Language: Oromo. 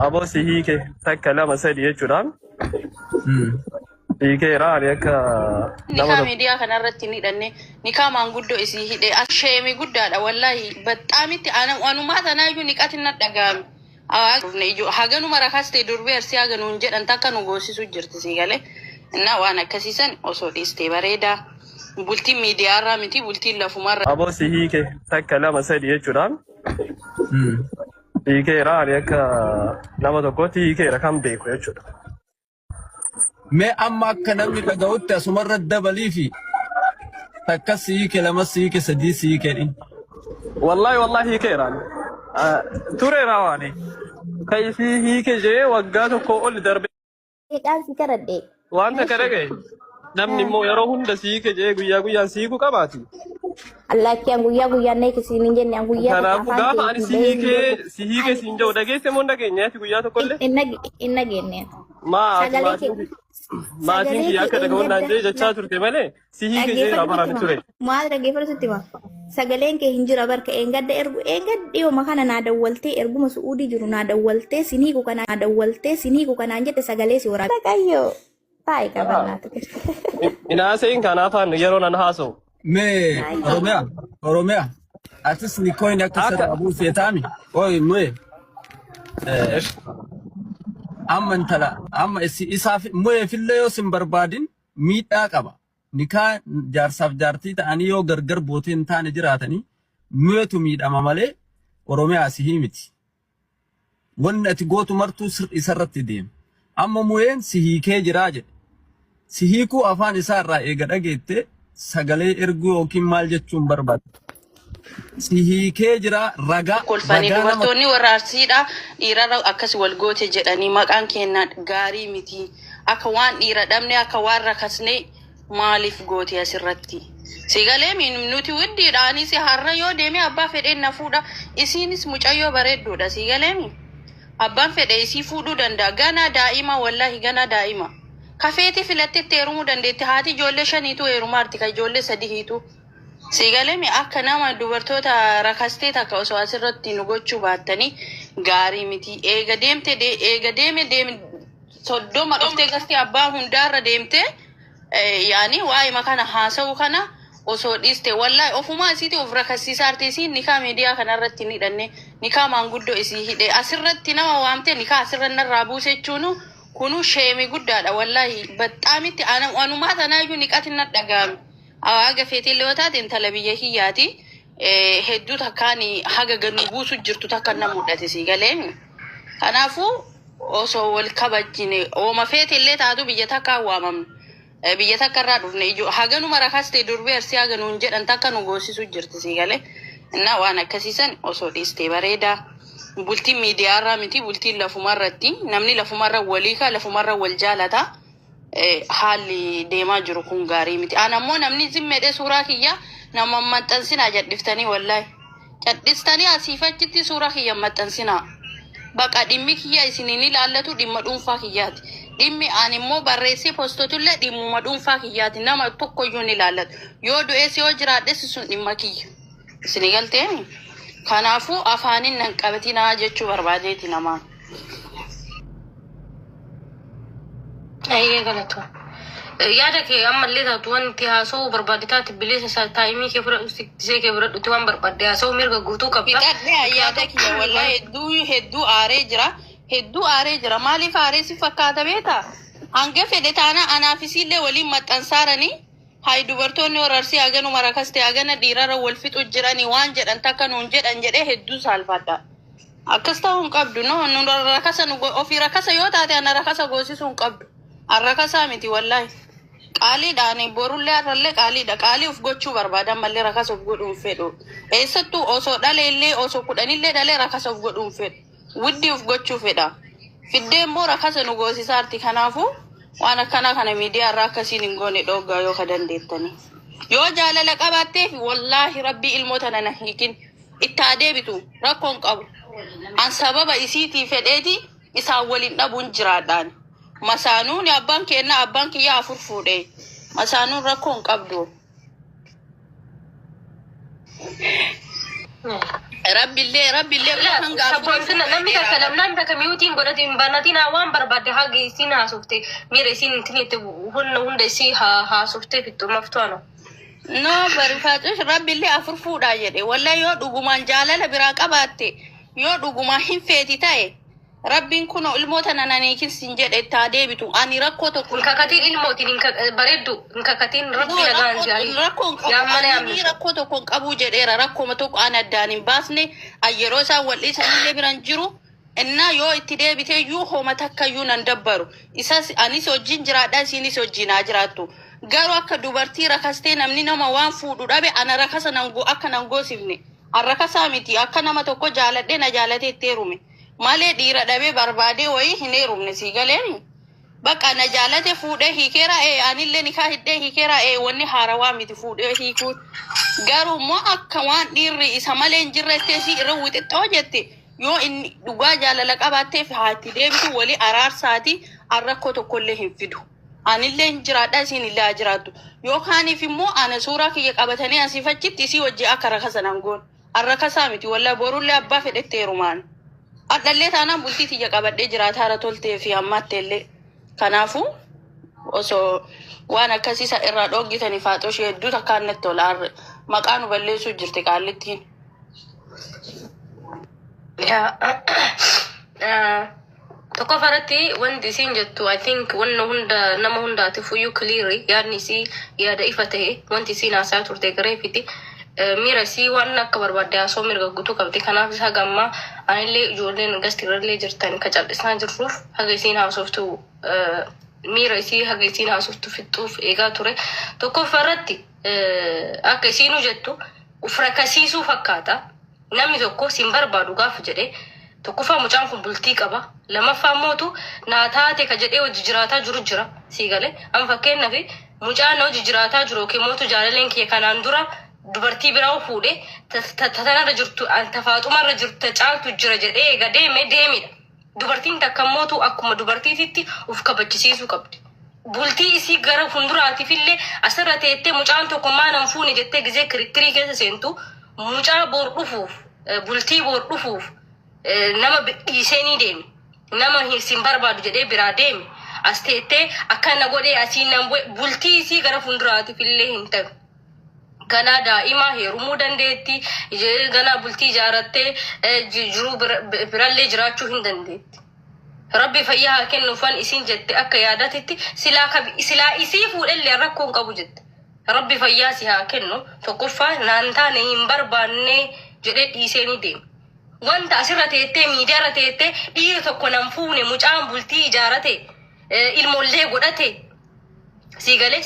Abo si hiike takka lama sadi jechuudhaan hiikeera ani akka nikaa miidiyaa kanarratti ni hidhanne nikaa maanguddoo isii hidhe asheemi guddaadha wallahi baxaamitti anumaa tanaayyuu niqatin na dhagaami haganuma rakaste durbee arsii haganuun jedhan takka nu goosisu jirti si galee እና waan akkasiisan osoo dhiistee bareeda bultiin miidiyaarraa miti bultiin lafumarra abo si hiike takka lama sadi jechuudhaan hiikeera ani akka nama tokkotti hiikeera kan beeku jechuudha. Mee amma akka namni dhaga'utti asumarra dabalii fi takka si hiike lama si hiike sadii si hiikeedhin. Wallahi hiikeera tureera waani kai si hiike jee waggaa tokko ol darbe. Eegaan si karadhee. Wanta kadhagee namni immoo yeroo hunda si hiike jee guyyaa guyyaan si hiiku qabaati. Allaattiin guyyaa nee kisiin hin jenne guyyaa. Kanaafuu gaafa ani si hiike siin jiru dhageesse moo dhageenyaati guyyaa tokko illee. Hin dhageenye. Maatiin kiyya akka dhaga'uudhaan jee jechaa turte malee si hiike jee amaraan ture. Maal dhaggeeffatu sitti ma? Sagaleen kee hin jira barka eengadda dhiyoo makana naa dawwaltee erguma su'uudii jiru naa dawwaltee siniiku kanaan jette sagalee si waraabee. Dhagayyoo. Baay'ee qabannaatu. Inaaseen kanaafaan yeroo nan haasa'u. Mee Oromiyaa atis ni koyin akka sadabuu feetaami. Oyi mee amma intala amma isaaf mee fillee yoo sin barbaadin miidhaa qaba. Nikaa jaarsaaf jaartii ta'anii yoo gargar bootee hin taane jiraatanii meetu miidhama malee Oromiyaa si himiti. Wanni ati gootu martuu isarratti deema. Amma mu'een si hiikee jiraa jedhe. Si hiikuu afaan isaa irraa eega dhageette sagalee erguu yookiin maal jechuun barbaada. Si hiikee jira ragaa. Kolfanii dubartoonni warra arsiidha dhiirarra akkas wal goote jedhanii maqaan keenna gaarii miti. Akka waan dhiira dhabne akka waan rakasne maaliif goote asirratti. Sigalee nuti widdiidhaanis har'a yoo deeme abbaa fedheen na fuudha. Isiinis mucayyoo bareedduudha sigalee abbaan fedhe isii fuudhuu danda'a. Ganaa daa'ima wallahi ganaa daa'ima. Kafeeti filatteetti heerumuu dandeetti. Haati ijoollee shaniitu heerumaarti kan ijoollee sadii hiitu. Sigalee akka nama dubartoota rakastee takka osoo asirratti nu gochuu baattanii gaarii miti. Eega deeme soddoma dhuftee gasti abbaa hundaarra deemte yaani waa'ee makana haasa'u kana osoo dhiiste wallahi ofumaa isiiti of rakasiisaa artiisiin nikaa miidiyaa kanarratti ni hidhanne nikaa maanguddoo isii hidhe asirratti nama waamte nikaa asirra narraa buuse jechuun kunu sheemi guddaadha wallahi baxaamitti anumaa tanaayyuu niqatin na dhagaami. Aga feetillee yoo taate intala biyya hiyyaati hedduu takkaan haga gannu buusu jirtu takka na mudhate si galeen. Kanaafuu osoo wal kabajjine ooma feetillee taatu biyya takka waamamnu. Biyya takka irraa dhufne haganuma rakaste durbee arsii haganuun jedhan takka nu goosisu jirti si galee. Innaa waan akkasiisan osoo dhiistee bareeda. Bultiin miidiyaarraa miti bultiin lafumarratti namni lafumarra waliika lafumarra wal jaalata. Haalli deemaa jiru kun gaarii miti. Anammoo namni zimmedhe suuraa kiyya nama maxxansinaa jedhiftanii wallahi. Cadhistanii asiifachitti suuraa kiyya maxxansinaa. Baqa dhimmi kiyya isiniin ilaallatu dhimma dhuunfaa kiyyaati. Dhimmi ani immoo barreessee postotullee dhimmuma dhuunfaa kiyyaati. Nama tokkoyyuu ni ilaallatu. Yoo du'ees yoo jiraadhes sun dhimma kiyya. Isinii galteeni? Kanaafuu afaanin nan qabatinaa jechuu barbaadeeti namaan. Ayyee galatu. Yaada kee ammallee taatu wanti haasa'uu barbaaditaati bilisa taayimii kee fudhadhutti waan barbaadde haasa'uu mirga guutuu qabda. Fixadhee yaada kiyya wallahi hedduu aaree jira. Maaliif aaree si fakkaata beeta? Hanga fedhe taana anaafisiillee waliin maxxansaaranii hayi dubartoonni wararsii haganuma rakaste hagana dhiirarra wal fixu jiranii waan jedhan takka nuun jedhan jedhee hedduu saalfadha. Akkas ta'uu hin qabdu ofii rakasa yoo taate ana rakasa goosisuu hin qabdu. Arrakasa miti wallahi. Qaaliidhaan borullee arrallee qaaliidha. Qaalii of gochuu barbaadan mallee rakasa of godhuun fedhu. Eessattuu osoo dhaleellee osoo kudhanillee dhalee rakasa of godhuun fedhu. Widdii of gochuu fedha. Fiddee immoo rakasa nu goosisaarti. Kanaafuu waan akkana kana miidiyaa irraa akkasiin hin goone dhoggaa yoo ka dandeettanii. Yoo jaalala qabaatteef wallahi rabbii ilmoota nana hiikin itti adeebitu rakkoon qabu. An sababa isiitii fedheeti isaan waliin dhabuun jiraadhaan. Masaanuun abbaan kiyya afur fuudhee masaanuun rakkoon qabdu. ربي اللي لا سبونتنا نمي كلام نان كميوتين قدرتين بناتنا وان برباد حاجة سينا سوفتي ميري سين تنيت هن سي ها سوفتي في مفتوانو no barifaatush rabbi illee afurfuudha jedhe wallahi yoo dhugumaan jaalala biraa qabaatte yoo dhugumaan hin feeti ta'e rabbiin kun ilmoota nananiikin sin jedhe taa deebitu ani rakkoo tokko nkakatiin ilmootiin bareeddu nkakatiin rabbi nagaan jaali rakkoo tokko qabuu jedheera rakkoo tokko an addaan hin baasne ayyeroo isaan wal'isanillee biran jiru innaa yoo itti deebite iyyuu hooma takka iyyuu nan dabbaru isas anis wajjin jiraadha isinis wajjinaa jiraattu garuu akka dubartii rakastee namni nama waan fuudhu dhabe ana rakasa nango akka nangoosifne arrakasaa miti akka nama tokko jaaladhe na jaalatee heerume malee dhiira dhabe barbaade wayii hin heerumne sii galeeni bakka na jaalate fuudhee hiikeera anillee nikaa hidhee hiikeera wanni haarawaa miti fuudhee hiikuu garuu immoo akka waan dhiirri isa malee hin jirrettee si irra wixixxoo jette yoo inni dhugaa jaalala qabaatteef haatti deebitu walii araarsaati arrakkoo tokkollee hin fidu anillee hin jiraadha isin illee jiraattu yookaaniif immoo ana suuraa kiyya qabatanii asiifachitti isii wajji akka rakasa nangoon arrakasaa miti walla borullee abbaa fedhette heerumaan adhallee taanaan bultii tiyya qabadhee jiraataa irra toltee fi ammaatteellee kanaafu osoo waan akkasiisa irraa dhoggitanii faaxoshii hedduu takkaan natti tola maqaan balleessuu jirti qaallittiin. Tokko farati wanti siin jettu I think wanna hunda nama hundaati fuyyuu clear yaadni si yaada ifa ta'e wanti siin haasaa turte gareefiti miira si waan akka barbaadde haasoo mirga guutuu qabdi kanaaf isa gamma anillee ijoolleen gastirallee jirtan ka callisaa jirruuf haga isiin haasoftu miira si haga isiin haasoftu fixuuf eegaa ture tokko farati akka isiinu jettu ufrakasiisuu fakkaata namni tokko siin barbaadu gaafa jedhe tokkoffaa mucaan kun bultii qaba lamaffaa mootu naataate ka jedhee hojii jiraataa jiru jira siigale an fakkeenyaaf mucaan hojii jiraataa jiru ke mootu jaalaleen kee kanaan dura dubartii biraa fuudhee tatanarra jirtu tafaaxumarra jirtu caaltu jira jedhee gadeeme deemidha dubartiin takka mootu akkuma dubartiititti uf kabachisiisuu qabdi bultii isii gara funduraatiifillee asirra teettee mucaan tokko maanan fuune jettee gizee kirikkirii keessa seentu mucaa boor dhufuuf bultii boor dhufuuf nama dhiiseenii deemi nama hin barbaadu jedhee biraa deemi as teettee akkana godhee asii nan bultii isii gara funduraatiifillee hin ta'u ganaa daa'imaa heerumuu dandeetti ganaa bultii ijaarattee jiruu birallee jiraachuu hin dandeetti rabbi fayyaa haa kennuufan isin jette akka yaadatetti silaa isii fuudhellee rakkoon qabu jette rabbi fayyaa si haa kennu tokkoffaa naan taane hin barbaanne jedhee dhiiseenii deemi wanta asirra teettee miidiyaarra teettee dhiira tokko nan fuune mucaan bultii ijaarate ilmoollee godhate siigalee